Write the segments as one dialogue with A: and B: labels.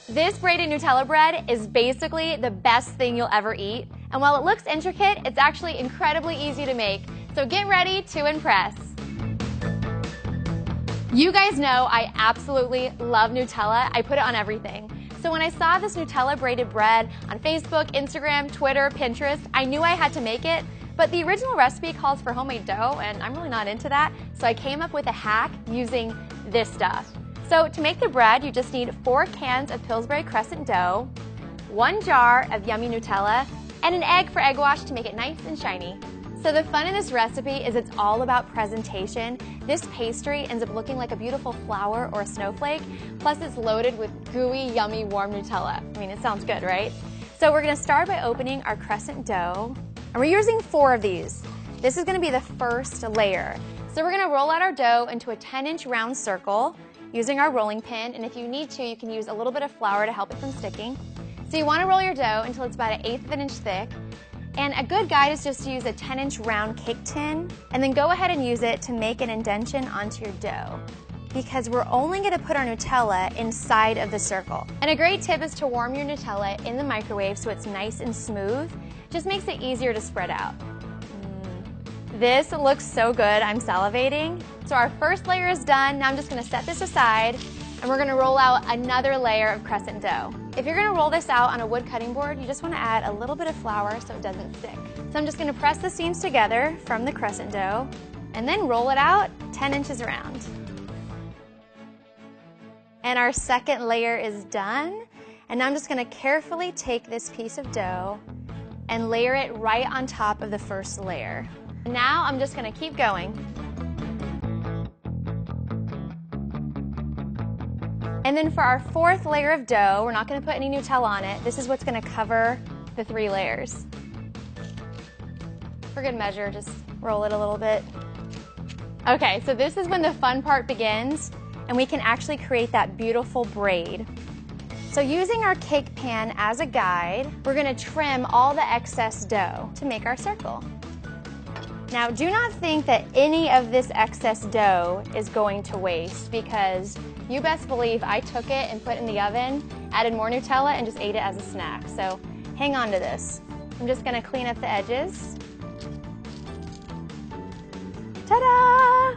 A: This braided Nutella bread is basically the best thing you'll ever eat. And while it looks intricate, it's actually incredibly easy to make. So get ready to impress. You guys know I absolutely love Nutella. I put it on everything. So when I saw this Nutella braided bread on Facebook, Instagram, Twitter, Pinterest, I knew I had to make it. But the original recipe calls for homemade dough, and I'm really not into that. So I came up with a hack using this stuff. So to make the bread, you just need 4 cans of Pillsbury Crescent dough, 1 jar of yummy Nutella, and an egg for egg wash to make it nice and shiny. So the fun of this recipe is it's all about presentation. This pastry ends up looking like a beautiful flower or a snowflake, plus it's loaded with gooey, yummy, warm Nutella. I mean, it sounds good, right? So we're gonna start by opening our crescent dough, and we're using 4 of these. This is gonna be the first layer. So we're gonna roll out our dough into a 10-inch round circle using our rolling pin, and if you need to, you can use a little bit of flour to help it from sticking. So you wanna roll your dough until it's about 1/8 of an inch thick, and a good guide is just to use a 10-inch round cake tin, and then go ahead and use it to make an indentation onto your dough, because we're only gonna put our Nutella inside of the circle. And a great tip is to warm your Nutella in the microwave so it's nice and smooth. Just makes it easier to spread out. This looks so good, I'm salivating. So our first layer is done. Now I'm just gonna set this aside, and we're gonna roll out another layer of crescent dough. If you're gonna roll this out on a wood cutting board, you just wanna add a little bit of flour so it doesn't stick. So I'm just gonna press the seams together from the crescent dough, and then roll it out 10 inches around. And our second layer is done. And now I'm just gonna carefully take this piece of dough and layer it right on top of the first layer. Now I'm just gonna keep going. And then for our 4th layer of dough, we're not gonna put any Nutella on it. This is what's gonna cover the 3 layers. For good measure, just roll it a little bit. Okay, so this is when the fun part begins, and we can actually create that beautiful braid. So using our cake pan as a guide, we're gonna trim all the excess dough to make our circle. Now, do not think that any of this excess dough is going to waste, because you best believe I took it and put it in the oven, added more Nutella, and just ate it as a snack. So hang on to this. I'm just gonna clean up the edges. Ta-da!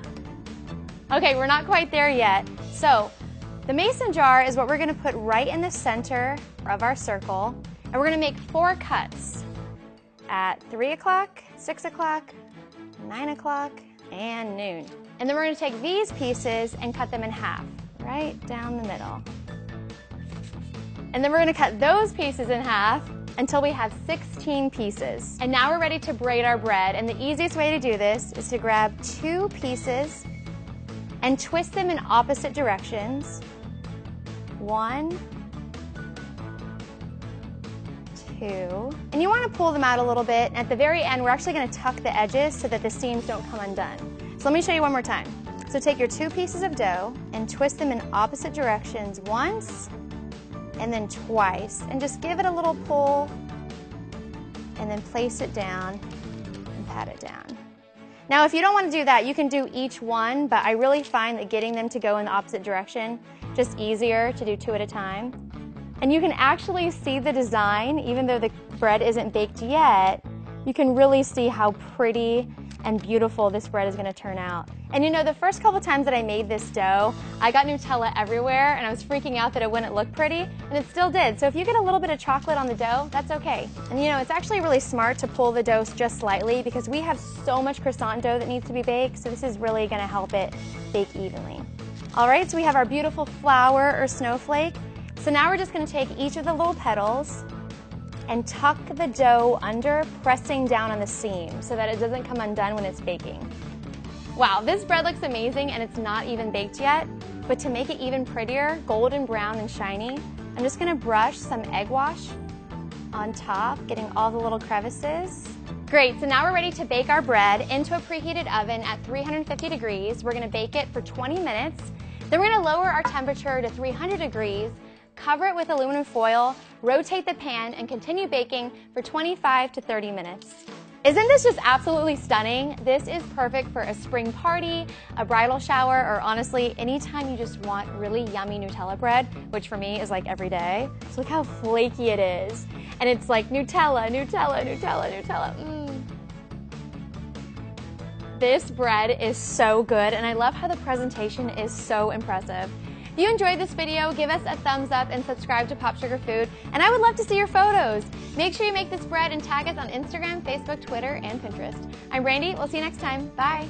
A: Okay, we're not quite there yet. So the mason jar is what we're gonna put right in the center of our circle, and we're gonna make 4 cuts at 3 o'clock, 6 o'clock, 9 o'clock, and noon. And then we're gonna take these pieces and cut them in half, right down the middle. And then we're gonna cut those pieces in half until we have 16 pieces. And now we're ready to braid our bread, and the easiest way to do this is to grab 2 pieces and twist them in opposite directions. 1, 2, and you want to pull them out a little bit. And at the very end, we're actually going to tuck the edges so that the seams don't come undone. So let me show you one more time. So take your 2 pieces of dough and twist them in opposite directions once and then twice, and just give it a little pull and then place it down and pat it down. Now, if you don't want to do that, you can do each one, but I really find that getting them to go in the opposite direction just easier to do 2 at a time. And you can actually see the design, even though the bread isn't baked yet, you can really see how pretty and beautiful this bread is gonna turn out. And you know, the first couple times that I made this dough, I got Nutella everywhere, and I was freaking out that it wouldn't look pretty, and it still did. So if you get a little bit of chocolate on the dough, that's okay. And you know, it's actually really smart to pull the dough just slightly, because we have so much croissant dough that needs to be baked, so this is really gonna help it bake evenly. All right, so we have our beautiful flower or snowflake. So now we're just gonna take each of the little petals and tuck the dough under, pressing down on the seam so that it doesn't come undone when it's baking. Wow, this bread looks amazing, and it's not even baked yet, but to make it even prettier, golden brown and shiny, I'm just gonna brush some egg wash on top, getting all the little crevices. Great, so now we're ready to bake our bread into a preheated oven at 350 degrees. We're gonna bake it for 20 minutes. Then we're gonna lower our temperature to 300 degrees, cover it with aluminum foil, rotate the pan, and continue baking for 25 to 30 minutes. Isn't this just absolutely stunning? This is perfect for a spring party, a bridal shower, or honestly, anytime you just want really yummy Nutella bread, which for me is like every day. So look how flaky it is. And it's like Nutella, Nutella, Nutella, Nutella. This bread is so good, and I love how the presentation is so impressive. If you enjoyed this video, give us a thumbs up and subscribe to Pop Sugar Food, and I would love to see your photos. Make sure you make this bread and tag us on Instagram, Facebook, Twitter, and Pinterest. I'm Brandy. We'll see you next time. Bye.